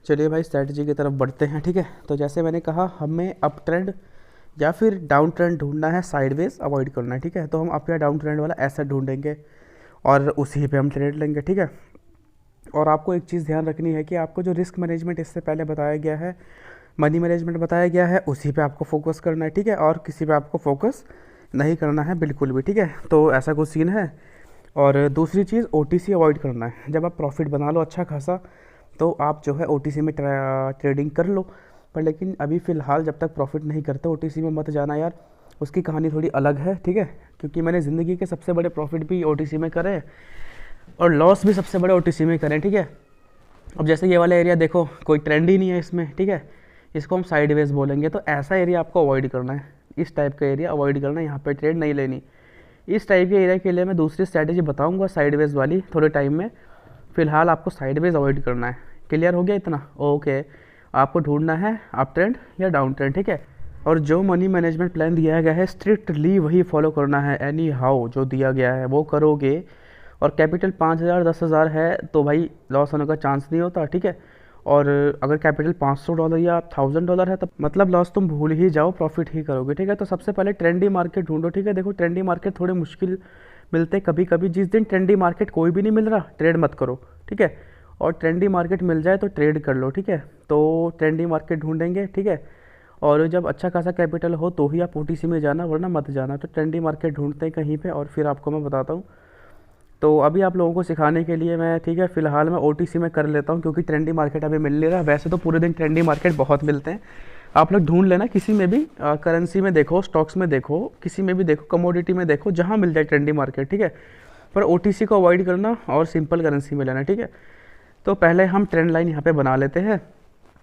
चलिए भाई स्ट्रैटेजी की तरफ बढ़ते हैं। ठीक है, तो जैसे मैंने कहा हमें अप ट्रेंड या फिर डाउन ट्रेंड ढूंढना है, साइडवेज अवॉइड करना है। ठीक है, तो हम अप या डाउन ट्रेंड वाला एसेट ढूंढेंगे और उसी पे हम ट्रेड लेंगे। ठीक है, और आपको एक चीज़ ध्यान रखनी है कि आपको जो रिस्क मैनेजमेंट इससे पहले बताया गया है, मनी मैनेजमेंट बताया गया है, उसी पे आपको फोकस करना है। ठीक है, और किसी पे आपको फोकस नहीं करना है बिल्कुल भी। ठीक है, तो ऐसा कुछ सीन है। और दूसरी चीज़ ओटीसी अवॉइड करना है। जब आप प्रॉफिट बना लो अच्छा खासा तो आप जो है ओटीसी में ट्रेडिंग कर लो, पर लेकिन अभी फ़िलहाल जब तक प्रॉफिट नहीं करते ओटीसी में मत जाना यार, उसकी कहानी थोड़ी अलग है। ठीक है, क्योंकि मैंने ज़िंदगी के सबसे बड़े प्रॉफिट भी ओटीसी में करे और लॉस भी सबसे बड़े ओटीसी में करें। ठीक है, अब जैसे ये वाला एरिया देखो, कोई ट्रेंड ही नहीं है इसमें। ठीक है, इसको हम साइडवेज बोलेंगे, तो ऐसा एरिया आपको अवॉइड करना है, इस टाइप का एरिया अवॉइड करना है, यहाँ पे ट्रेड नहीं लेनी। इस टाइप के एरिया के लिए मैं दूसरी स्ट्रैटेजी बताऊंगा साइडवेज वाली थोड़े टाइम में। फिलहाल आपको साइडवेज अवॉइड करना है। क्लियर हो गया इतना? ओके, आपको ढूंढना है अप ट्रेंड या डाउन ट्रेंड। ठीक है, और जो मनी मैनेजमेंट प्लान दिया गया है स्ट्रिक्टली वही फॉलो करना है। एनी हाउ जो दिया गया है वो करोगे, और कैपिटल 5,000 10,000 है तो भाई लॉस होने का चांस नहीं होता। ठीक है, और अगर कैपिटल $500 या $1,000 है तब मतलब लॉस तुम भूल ही जाओ, प्रॉफिट ही करोगे। ठीक है, तो सबसे पहले ट्रेंडी मार्केट ढूंढो। ठीक है, देखो ट्रेंडी मार्केट थोड़े मुश्किल मिलते कभी कभी। जिस दिन ट्रेंडी मार्केट कोई भी नहीं मिल रहा ट्रेड मत करो। ठीक है, और ट्रेंडी मार्केट मिल जाए तो ट्रेड कर लो। ठीक है, तो ट्रेंडी मार्केट ढूंढेंगे। ठीक है, और जब अच्छा खासा कैपिटल हो तो ही आप ओटीसी में जाना, वरना मत जाना। तो ट्रेंडी मार्केट ढूंढते हैं कहीं पे, और फिर आपको मैं बताता हूँ। तो अभी आप लोगों को सिखाने के लिए मैं, ठीक है, फ़िलहाल मैं ओटीसी में कर लेता हूँ क्योंकि ट्रेंडी मार्केट अभी मिल नहीं रहा। वैसे तो पूरे दिन ट्रेंडी मार्केट बहुत मिलते हैं, आप लोग ढूंढ लेना किसी में भी, करेंसी में देखो, स्टॉक्स में देखो, किसी में भी देखो, कमोडिटी में देखो, जहाँ मिल जाए ट्रेंडी मार्केट। ठीक है, पर ओटीसी को अवॉइड करना और सिंपल करेंसी में लेना। ठीक है, तो पहले हम ट्रेंड लाइन यहाँ पे बना लेते हैं।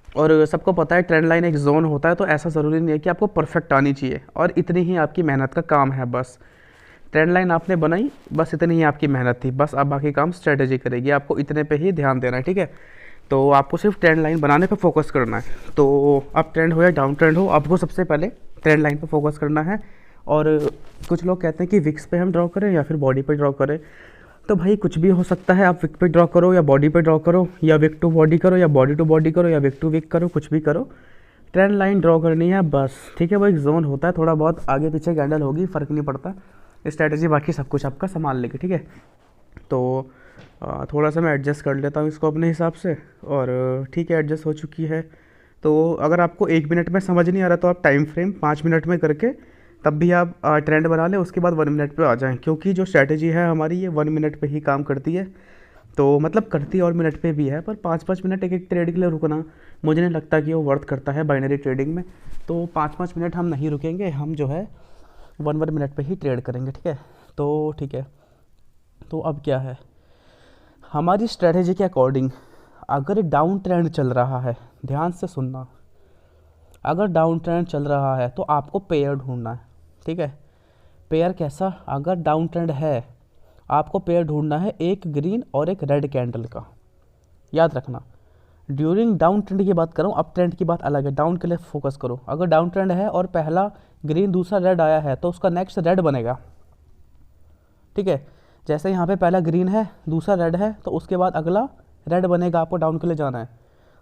और सबको पता है ट्रेंड लाइन एक जोन होता है, तो ऐसा ज़रूरी नहीं है कि आपको परफेक्ट आनी चाहिए, और इतनी ही आपकी मेहनत का काम है बस। ट्रेंड लाइन आपने बनाई, बस इतनी ही आपकी मेहनत थी, बस अब बाकी काम स्ट्रेटेजी करेगी, आपको इतने पे ही ध्यान देना है। ठीक है, तो आपको सिर्फ ट्रेंड लाइन बनाने पे फोकस करना है। तो अप ट्रेंड हो या डाउन ट्रेंड हो, आपको सबसे पहले ट्रेंड लाइन पे फोकस करना है। और कुछ लोग कहते हैं कि विक्स पे हम ड्रॉ करें या फिर बॉडी पे ड्रॉ करें, तो भाई कुछ भी हो सकता है। आप विक पे ड्रॉ करो या बॉडी पे ड्रॉ करो, या विक टू बॉडी करो, या बॉडी टू बॉडी करो, या विक टू विक करो, कुछ भी करो, ट्रेंड लाइन ड्रॉ करनी है बस। ठीक है, वो एक जोन होता है, थोड़ा बहुत आगे पीछे कैंडल होगी, फ़र्क नहीं पड़ता, स्ट्रैटेजी बाकी सब कुछ आपका संभाल लेगी। ठीक है, तो थोड़ा सा मैं एडजस्ट कर लेता हूँ इसको अपने हिसाब से, और ठीक है एडजस्ट हो चुकी है। तो अगर आपको 1 मिनट में समझ नहीं आ रहा तो आप टाइम फ्रेम 5 मिनट में करके तब भी आप ट्रेंड बना लें, उसके बाद 1 मिनट पे आ जाएं, क्योंकि जो स्ट्रैटेजी है हमारी ये 1 मिनट पे ही काम करती है। तो मतलब करती है और मिनट पे भी है, पर 5-5 मिनट एक एक ट्रेड के लिए रुकना मुझे नहीं लगता कि वो वर्थ करता है बाइनरी ट्रेडिंग में। तो 5-5 मिनट हम नहीं रुकेंगे, हम जो है 1-1 मिनट पे ही ट्रेड करेंगे। ठीक है, तो ठीक है, तो अब क्या है हमारी स्ट्रेटेजी के अकॉर्डिंग, अगर डाउन ट्रेंड चल रहा है, ध्यान से सुनना, अगर डाउन ट्रेंड चल रहा है तो आपको पेयर ढूंढना है। ठीक है, पेयर कैसा? अगर डाउन ट्रेंड है आपको पेयर ढूंढना है एक ग्रीन और एक रेड कैंडल का। याद रखना, ड्यूरिंग डाउन ट्रेंड की बात करूँ, अप ट्रेंड की बात अलग है, डाउन के लिए फोकस करो। अगर डाउन ट्रेंड है और पहला ग्रीन दूसरा रेड आया है तो उसका नेक्स्ट रेड बनेगा। ठीक है, जैसे यहाँ पे पहला ग्रीन है दूसरा रेड है तो उसके बाद अगला रेड बनेगा, आपको डाउन के लिए जाना है।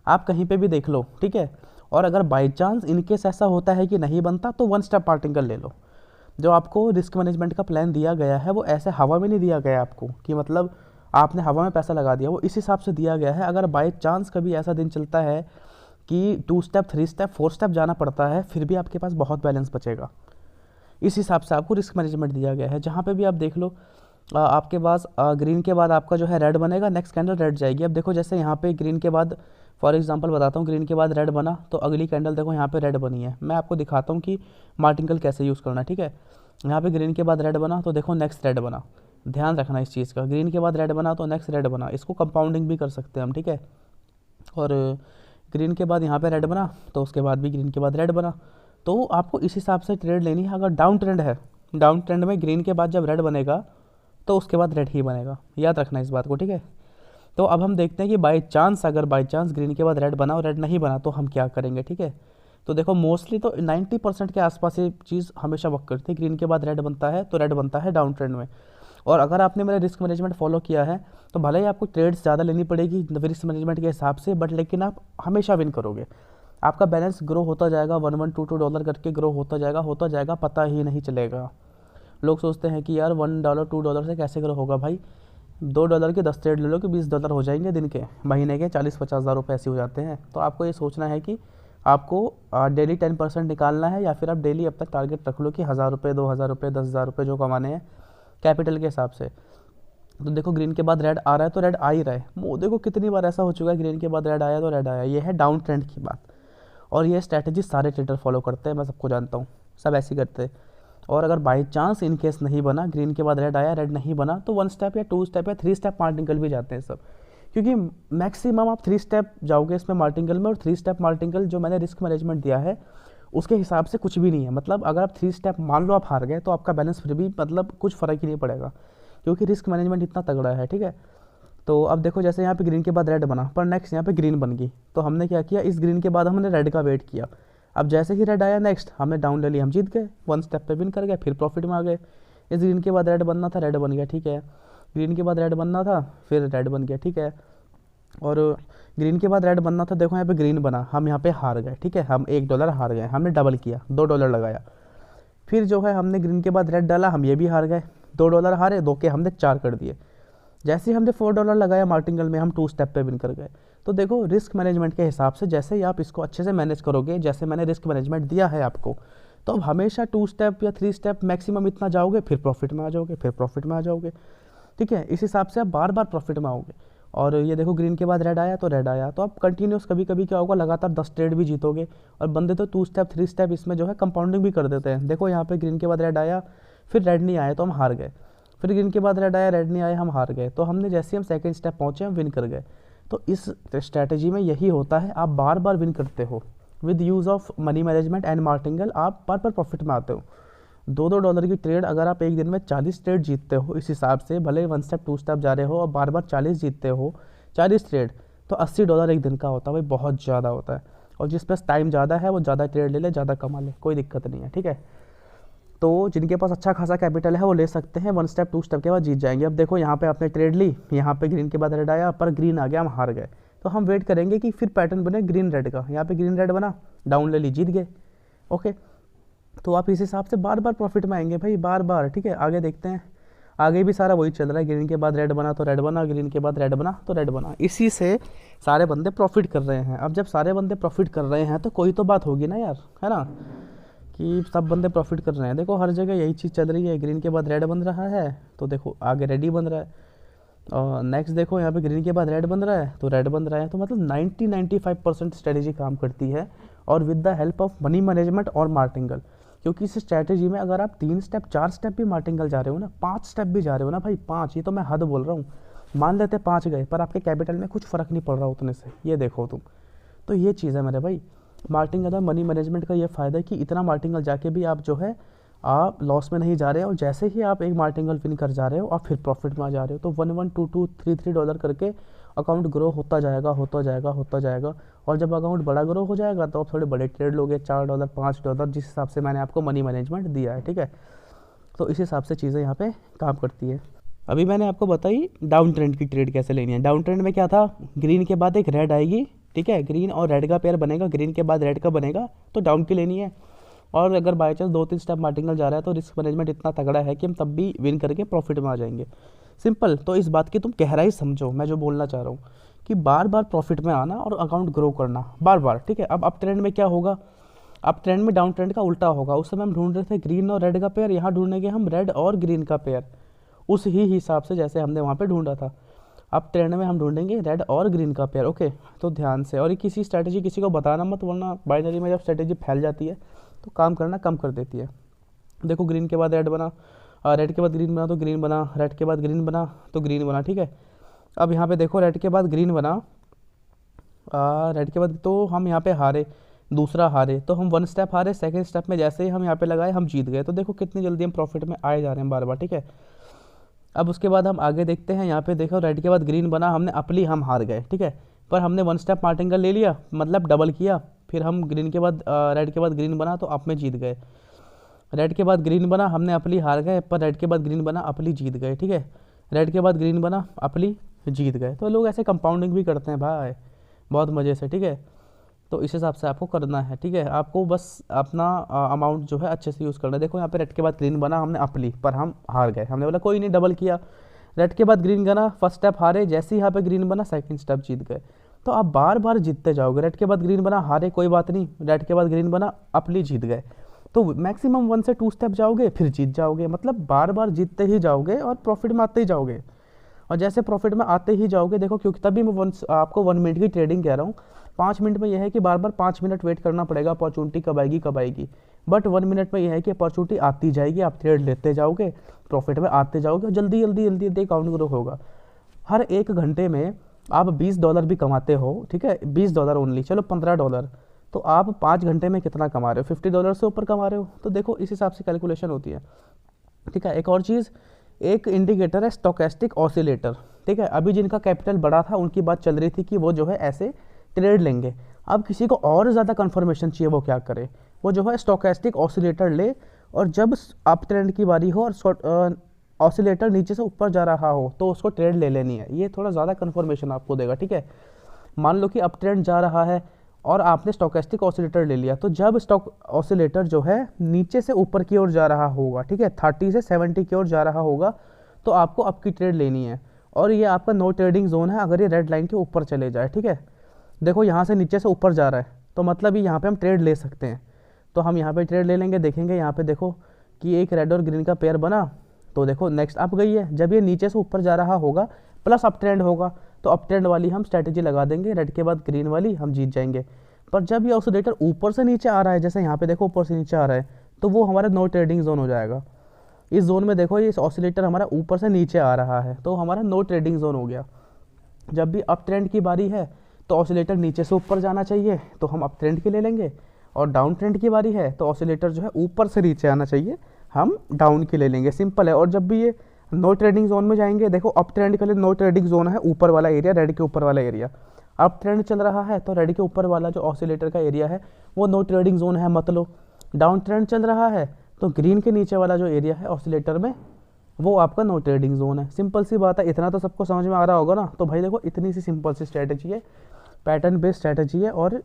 आप कहीं पे भी देख लो। ठीक है, और अगर बाई चांस इनकेस ऐसा होता है कि नहीं बनता तो 1 स्टेप पार्टिंग कर ले लो। जो आपको रिस्क मैनेजमेंट का प्लान दिया गया है वो ऐसे हवा में नहीं दिया गया आपको कि मतलब आपने हवा में पैसा लगा दिया, वो इस हिसाब से दिया गया है। अगर बाई चांस कभी ऐसा दिन चलता है कि 2 स्टेप 3 स्टेप 4 स्टेप जाना पड़ता है, फिर भी आपके पास बहुत बैलेंस बचेगा। इस हिसाब से आपको रिस्क मैनेजमेंट दिया गया है। जहाँ पे भी आप देख लो, आपके पास ग्रीन के बाद आपका जो है रेड बनेगा, नेक्स्ट कैंडल रेड जाएगी। अब देखो जैसे यहाँ पे ग्रीन के बाद, फॉर एग्जांपल बताता हूँ, ग्रीन के बाद रेड बना तो अगली कैंडल देखो यहाँ पे रेड बनी है। मैं आपको दिखाता हूँ कि मार्टिंगल कैसे यूज़ करना है। ठीक है, यहाँ पे ग्रीन के बाद रेड बना तो देखो नेक्स्ट रेड बना, ध्यान रखना इस चीज़ का। ग्रीन के बाद रेड बना तो नेक्स्ट रेड बना, इसको कंपाउंडिंग भी कर सकते हैं हम। ठीक है, और ग्रीन के बाद यहाँ पे रेड बना तो उसके बाद भी ग्रीन के बाद रेड बना। तो आपको इस हिसाब से ट्रेड लेनी है। अगर डाउन ट्रेंड है, डाउन ट्रेंड में ग्रीन के बाद जब रेड बनेगा तो उसके बाद रेड ही बनेगा, याद रखना इस बात को। ठीक है, तो अब हम देखते हैं कि बाई चांस, अगर बाई चांस ग्रीन के बाद रेड बना और रेड नहीं बना तो हम क्या करेंगे। ठीक है, तो देखो मोस्टली तो 90% के आसपास ये चीज़ हमेशा वर्क करती है। ग्रीन के बाद रेड बनता है तो रेड बनता है डाउन ट्रेंड में। और अगर आपने मेरा रिस्क मैनेजमेंट फॉलो किया है तो भले ही आपको ट्रेड्स ज़्यादा लेनी पड़ेगी रिस्क मैनेजमेंट के हिसाब से, बट लेकिन आप हमेशा विन करोगे। आपका बैलेंस ग्रो होता जाएगा, 1-1, 2-2 डॉलर करके ग्रो होता जाएगा, पता ही नहीं चलेगा। लोग सोचते हैं कि यार $1 $2 से कैसे ग्रो होगा। भाई $2 के 10 ट्रेड ले लो कि $20 हो जाएंगे दिन के, महीने के 40-50 हज़ार रुपये ऐसे हो जाते हैं। तो आपको ये सोचना है कि आपको डेली 10% निकालना है, या फिर आप डेली अब तक टारगेट रख लो कि ₹1000, ₹2000, ₹10,000 जो कमाने हैं कैपिटल के हिसाब से। तो देखो ग्रीन के बाद रेड आ रहा है तो रेड आ ही रहा है। देखो कितनी बार ऐसा हो चुका है, ग्रीन के बाद रेड आया तो रेड आया। ये है डाउन ट्रेंड की बात, और ये स्ट्रैटेजी सारे ट्रेडर फॉलो करते हैं, मैं सबको जानता हूँ, सब ऐसे करते हैं। और अगर बाई चांस इन केस नहीं बना, ग्रीन के बाद रेड आया, रेड नहीं बना, तो 1 स्टेप या 2 स्टेप या 3 स्टेप मार्टिंगल भी जाते हैं सब, क्योंकि मैक्सिमम आप 3 स्टेप जाओगे इसमें मार्टिंगल में। और 3 स्टेप मार्टिंगल जो मैंने रिस्क मैनेजमेंट दिया है उसके हिसाब से कुछ भी नहीं है। मतलब अगर आप 3 स्टेप मान लो आप हार गए तो आपका बैलेंस फिर भी मतलब कुछ फ़र्क ही नहीं पड़ेगा, क्योंकि रिस्क मैनेजमेंट इतना तगड़ा है, ठीक है। तो अब देखो जैसे यहाँ पे ग्रीन के बाद रेड बना, पर नेक्स्ट यहाँ पे ग्रीन बन गई, तो हमने क्या किया, इस ग्रीन के बाद हमने रेड का वेट किया। अब जैसे ही रेड आया नेक्स्ट हमने डाउन ले लिया, हम जीत गए, 1 स्टेप पे विन कर गए, फिर प्रॉफिट में आ गए। इस ग्रीन के बाद रेड बनना था, रेड बन गया, ठीक है। ग्रीन के बाद रेड बनना था, फिर रेड बन गया, ठीक है। और ग्रीन के बाद रेड बनना था, देखो यहाँ पे ग्रीन बना, हम यहाँ पे हार गए, ठीक है। हम $1 हार गए, हमने डबल किया, $2 लगाया। फिर जो है हमने ग्रीन के बाद रेड डाला, हम ये भी हार गए, $2 हारे, 2 के हमने 4 कर दिए। जैसे ही हमने $4 लगाया मार्टिंगल में, हम 2 स्टेप पे विन कर गए। तो देखो रिस्क मैनेजमेंट के हिसाब से जैसे ही आप इसको अच्छे से मैनेज करोगे, जैसे मैंने रिस्क मैनेजमेंट दिया है आपको, तो अब हमेशा 2 स्टेप या 3 स्टेप मैक्सिमम इतना जाओगे, फिर प्रॉफिट में आ जाओगे, फिर प्रॉफिट में आ जाओगे, ठीक है। इस हिसाब से आप बार बार प्रॉफिट में आओगे। और ये देखो ग्रीन के बाद रेड आया तो रेड आया, तो आप कंटिन्यूस कभी कभी क्या होगा, लगातार 10 ट्रेड भी जीतोगे। और बंदे तो 2 स्टेप 3 स्टेप इसमें जो है कंपाउंडिंग भी कर देते हैं। देखो यहाँ पे ग्रीन के बाद रेड आया, फिर रेड नहीं आया तो हम हार गए, फिर ग्रीन के बाद रेड आया, रेड नहीं आया, हम हार गए। तो हमने जैसे हम सेकंड स्टेप पहुँचे हम विन कर गए। तो इस स्ट्रैटेजी में यही होता है, आप बार बार विन करते हो with use of money management and martingale, आप बार बार प्रॉफिट में आते हो। $2 की ट्रेड अगर आप एक दिन में 40 ट्रेड जीतते हो, इस हिसाब से भले 1 स्टेप 2 स्टेप जा रहे हो और बार बार 40 जीतते हो, 40 ट्रेड, तो $80 एक दिन का होता है भाई, बहुत ज़्यादा होता है। और जिस पास टाइम ज़्यादा है वो ज़्यादा ट्रेड ले ले, ज़्यादा कमा ले, कोई दिक्कत नहीं है, ठीक है। तो जिनके पास अच्छा खासा कैपिटल है वो ले सकते हैं, 1 स्टेप 2 स्टेप के बाद जीत जाएंगे। अब देखो यहाँ पे आपने ट्रेड ली, यहाँ पे ग्रीन के बाद रेड आया, पर ग्रीन आ गया, हम हार गए। तो हम वेट करेंगे कि फिर पैटर्न बने ग्रीन रेड का, यहाँ पे ग्रीन रेड बना, डाउन ले ली, जीत गए, ओके। तो आप इस हिसाब से बार बार प्रॉफिट में आएंगे भाई, बार बार, ठीक है। आगे देखते हैं, आगे भी सारा वही चल रहा है, ग्रीन के बाद रेड बना तो रेड बना, ग्रीन के बाद रेड बना तो रेड बना, इसी से सारे बंदे प्रॉफिट कर रहे हैं। अब जब सारे बंदे प्रॉफिट कर रहे हैं तो कोई तो बात होगी ना यार, है ना, कि सब बंदे प्रॉफिट कर रहे हैं। देखो हर जगह यही चीज़ चल रही है, ग्रीन के बाद रेड बन रहा है तो देखो आगे रेड ही बन रहा है, और नेक्स्ट देखो यहाँ पे ग्रीन के बाद रेड बन रहा है तो रेड बन रहा है। तो मतलब 90-95% स्ट्रेटेजी काम करती है, और with the help of money management और मार्टिंगल। क्योंकि इस स्ट्रैटेजी में अगर आप 3 स्टेप 4 स्टेप भी मार्टिंगल जा रहे हो ना, 5 स्टेप भी जा रहे हो ना भाई, 5, ये तो मैं हद बोल रहा हूँ, मान लेते 5 गए, पर आपके कैपिटल में कुछ फ़र्क नहीं पड़ रहा उतने से, ये देखो तुम। तो ये चीज़ है मेरे भाई, मार्टिंगल और मनी मैनेजमेंट का ये फ़ायदा है कि इतना मार्टिंगल जाके भी आप जो है आप लॉस में नहीं जा रहे हो। जैसे ही आप एक मार्टिंगल विन कर जा रहे हो आप फिर प्रॉफिट में आ जा रहे हो, तो 1-1, 2-2, 3-3 डॉलर करके अकाउंट ग्रो होता जाएगा, होता जाएगा, होता जाएगा। और जब अकाउंट बड़ा ग्रो हो जाएगा तो आप थोड़े बड़े ट्रेड लोगे, $4 $5, जिस हिसाब से मैंने आपको मनी मैनेजमेंट दिया है, ठीक है। तो इस हिसाब से चीज़ें यहाँ पे काम करती है। अभी मैंने आपको बताई डाउन ट्रेंड की ट्रेड कैसे लेनी है। डाउन ट्रेंड में क्या था, ग्रीन के बाद एक रेड आएगी, ठीक है, ग्रीन और रेड का पेयर बनेगा, ग्रीन के बाद रेड का बनेगा, तो डाउन की लेनी है। और अगर बाई चांस 2-3 स्टेप मार्टिंगल जा रहा है तो रिस्क मैनेजमेंट इतना तगड़ा है कि हम तब भी विन करके प्रॉफिट में आ जाएंगे, सिंपल। तो इस बात की तुम गहराई समझो, मैं जो बोलना चाह रहा हूँ कि बार बार प्रॉफिट में आना और अकाउंट ग्रो करना बार बार, ठीक है। अब अप ट्रेंड में क्या होगा, अप ट्रेंड में डाउन ट्रेंड का उल्टा होगा। उस समय हम ढूंढ रहे थे ग्रीन और रेड का पेयर, यहाँ ढूंढेंगे हम रेड और ग्रीन का पेयर, उस ही हिसाब से जैसे हमने वहाँ पे ढूंढा था। अब ट्रेंड में हम ढूंढेंगे रेड और ग्रीन का पेयर, ओके। तो ध्यान से, और ये किसी स्ट्रैटेजी किसी को बताना मत, वरना बाइनरी में जब स्ट्रैटेजी फैल जाती है तो काम करना कम कर देती है। देखो ग्रीन के बाद रेड बना, रेड के बाद ग्रीन बना तो ग्रीन बना, रेड के बाद ग्रीन बना तो ग्रीन बना, ठीक है। अब यहाँ पे देखो रेड के बाद ग्रीन बना, रेड के बाद तो हम यहाँ पे हारे, दूसरा हारे, तो हम 1 स्टेप हारे, सेकंड स्टेप में जैसे ही हम यहाँ पे लगाए हम जीत गए। तो देखो कितनी जल्दी हम प्रॉफिट में आए जा रहे हैं बार बार, ठीक है। अब उसके बाद हम आगे देखते हैं, यहाँ पे देखो रेड के बाद ग्रीन बना, हमने अपली हम हार गए, ठीक है। पर हमने 1 स्टेप मार्टिंगल ले लिया, मतलब डबल किया, फिर हम ग्रीन के बाद रेड के बाद ग्रीन बना तो अप में जीत गए। रेड के बाद ग्रीन बना, हमने अपली हार गए, पर रेड के बाद ग्रीन बना, अपली जीत गए, ठीक है। रेड के बाद ग्रीन बना, अपली जीत गए। तो लोग ऐसे कंपाउंडिंग भी करते हैं भाई, बहुत मज़े से, ठीक है। तो इस हिसाब से आपको करना है, ठीक है। आपको बस अपना अमाउंट जो है अच्छे से यूज़ करना है। देखो यहाँ पे रेड के बाद ग्रीन बना, हमने अप ली पर हम हार गए। हमने बोला कोई नहीं, डबल किया, रेड के बाद ग्रीन बना, फर्स्ट स्टेप हारे, जैसे ही यहाँ पे ग्रीन बना सेकंड स्टेप जीत गए। तो आप बार बार जीतते जाओगे। रेड के बाद ग्रीन बना, हारे कोई बात नहीं, रेड के बाद ग्रीन बना, अप ली, जीत गए। तो मैक्सिमम 1 से 2 स्टेप जाओगे फिर जीत जाओगे। मतलब बार बार जीतते ही जाओगे और प्रॉफिट में आते ही जाओगे। और जैसे प्रॉफिट में आते ही जाओगे, देखो क्योंकि तभी मैं आपको 1 मिनट की ट्रेडिंग कह रहा हूँ। 5 मिनट में यह है कि बार बार 5 मिनट वेट करना पड़ेगा, अपॉर्चुनिटी कब आएगी कब आएगी। बट 1 मिनट में यह है कि अपॉर्चुनिटी आती जाएगी, आप ट्रेड लेते जाओगे, प्रॉफिट में आते जाओगे और जल्दी जल्दी जल्दी जल्दी अकाउंट ग्रो होगा। हर 1 घंटे में आप $20 भी कमाते हो, ठीक है, $20 ओनली, चलो $15, तो आप 5 घंटे में कितना कमा रहे हो, $50 से ऊपर कमा रहे हो। तो देखो इस हिसाब से कैलकुलेशन होती है, ठीक है। एक और चीज़, एक इंडिकेटर है स्टोकेस्टिक ऑसिलेटर, ठीक है। अभी जिनका कैपिटल बड़ा था उनकी बात चल रही थी कि वो जो है ऐसे ट्रेड लेंगे। अब किसी को और ज़्यादा कंफर्मेशन चाहिए, वो क्या करे, वो जो है स्टोकेस्टिक ऑसिलेटर ले, और जब अप ट्रेंड की बारी हो और ऑसिलेटर नीचे से ऊपर जा रहा हो तो उसको ट्रेड ले लेनी है। ये थोड़ा ज़्यादा कंफर्मेशन आपको देगा, ठीक है। मान लो कि अप ट्रेंड जा रहा है और आपने स्टोकेस्टिक ऑसिलेटर ले लिया, तो जब स्टॉक ऑसिलेटर जो है नीचे से ऊपर की ओर जा रहा होगा, ठीक है, 30 से 70 की ओर जा रहा होगा, तो आपको अप की ट्रेड लेनी है। और ये आपका नो ट्रेडिंग जोन है अगर ये रेड लाइन के ऊपर चले जाए, ठीक है। देखो यहाँ से नीचे से ऊपर जा रहा है तो मतलब यहाँ पे हम ट्रेड ले सकते हैं। तो हम यहाँ पे ट्रेड ले लेंगे। देखेंगे यहाँ पे देखो कि एक रेड और ग्रीन का पेयर बना, तो देखो नेक्स्ट अप गई है। जब ये नीचे से ऊपर जा रहा होगा प्लस अप ट्रेंड होगा, तो अप ट्रेंड वाली हम स्ट्रैटेजी लगा देंगे, रेड के बाद ग्रीन वाली, हम जीत जाएंगे। पर जब ये ऑसिलेटर ऊपर से नीचे आ रहा है, जैसे यहाँ पे देखो ऊपर से नीचे आ रहा है, तो वो हमारा नो ट्रेडिंग जोन हो जाएगा। इस जोन में देखो ये ऑसिलेटर हमारा ऊपर से नीचे आ रहा है, तो हमारा नो ट्रेडिंग जोन हो गया। जब भी अप ट्रेंड की बारी है तो ऑसिलेटर नीचे से ऊपर जाना चाहिए, तो हम अप ट्रेंड के ले लेंगे। और डाउन ट्रेंड की बारी है तो ऑसिलेटर जो है ऊपर से नीचे आना चाहिए, हम डाउन के ले लेंगे, सिंपल है। और जब भी ये नो ट्रेडिंग जोन में जाएंगे, देखो अप ट्रेंड के लिए नो ट्रेडिंग जोन है ऊपर वाला एरिया, रेड के ऊपर वाला एरिया। अप ट्रेंड चल रहा है तो रेड के ऊपर वाला जो ऑसिलेटर का एरिया है वो नो ट्रेडिंग जोन है, मत लो। डाउन ट्रेंड चल रहा है तो ग्रीन के नीचे वाला जो एरिया है ऑसिलेटर में, वो आपका नो ट्रेडिंग जोन है। सिंपल सी बात है, इतना तो सबको समझ में आ रहा होगा ना। तो भाई देखो इतनी सी सिंपल सी स्ट्रैटेजी है, पैटर्न बेस्ड स्ट्रैटेजी है, और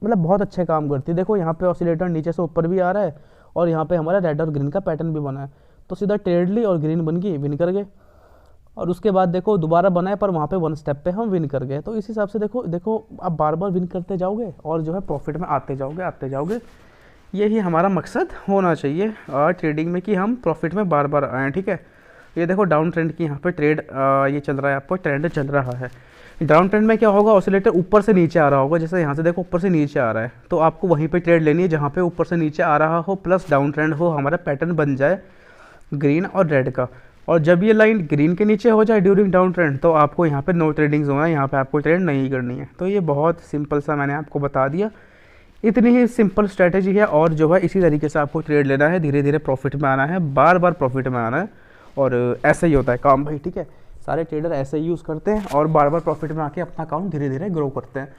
मतलब बहुत अच्छे काम करती है। देखो यहाँ पे ऑसिलेटर नीचे से ऊपर भी आ रहा है और यहाँ पे हमारा रेड और ग्रीन का पैटर्न भी बना है, तो सीधा ट्रेड ली और ग्रीन बन गई, विन कर गए। और उसके बाद देखो दोबारा बनाए पर वहाँ पे 1 स्टेप पे हम विन कर गए। तो इस हिसाब से देखो आप बार बार विन करते जाओगे और जो है प्रॉफिट में आते जाओगे। यही हमारा मकसद होना चाहिए ट्रेडिंग में, कि हम प्रॉफिट में बार बार आएँ, ठीक है। ये देखो डाउन ट्रेंड की यहाँ पे ट्रेड ये चल रहा है, आपको ट्रेंड चल रहा है। डाउन ट्रेंड में क्या होगा, ऑसिलेटर ऊपर से नीचे आ रहा होगा, जैसे यहाँ से देखो ऊपर से नीचे आ रहा है, तो आपको वहीं पे ट्रेड लेनी है जहाँ पे ऊपर से नीचे आ रहा हो प्लस डाउन ट्रेंड हो, हमारा पैटर्न बन जाए ग्रीन और रेड का। और जब ये लाइन ग्रीन के नीचे हो जाए ड्यूरिंग डाउन ट्रेंड, तो आपको यहाँ पे नो ट्रेडिंग जोन है, यहाँ पे आपको ट्रेड नहीं करनी है। तो ये बहुत सिंपल सा मैंने आपको बता दिया, इतनी ही सिंपल स्ट्रैटेजी है। और जो है इसी तरीके से आपको ट्रेड लेना है, धीरे धीरे प्रॉफिट में आना है, बार बार प्रॉफिट में आना है, और ऐसा ही होता है काम भाई, ठीक है। सारे ट्रेडर ऐसे ही यूज़ करते हैं और बार बार प्रॉफिट में आके अपना अकाउंट धीरे धीरे ग्रो करते हैं।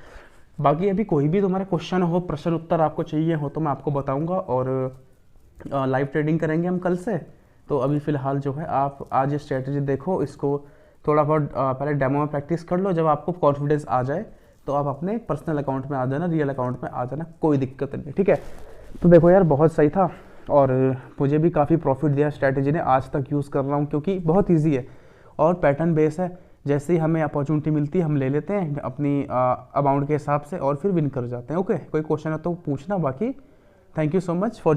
बाकी अभी कोई भी तुम्हारा क्वेश्चन हो, प्रश्न उत्तर आपको चाहिए हो, तो मैं आपको बताऊंगा, और लाइव ट्रेडिंग करेंगे हम कल से। तो अभी फ़िलहाल जो है आप आज ये स्ट्रैटेजी देखो, इसको थोड़ा बहुत पहले डेमो में प्रैक्टिस कर लो। जब आपको कॉन्फिडेंस आ जाए तो आप अपने पर्सनल अकाउंट में आ जाना, रियल अकाउंट में आ जाना, कोई दिक्कत नहीं, ठीक है। तो देखो यार बहुत सही था, और मुझे भी काफ़ी प्रॉफिट दिया स्ट्रैटेजी ने, आज तक यूज़ कर रहा हूँ क्योंकि बहुत ईजी है और पैटर्न बेस है। जैसे ही हमें अपॉर्चुनिटी मिलती है हम ले लेते हैं अपनी अमाउंट के हिसाब से और फिर विन कर जाते हैं। ओके, कोई क्वेश्चन है तो पूछना, बाकी thank you so much for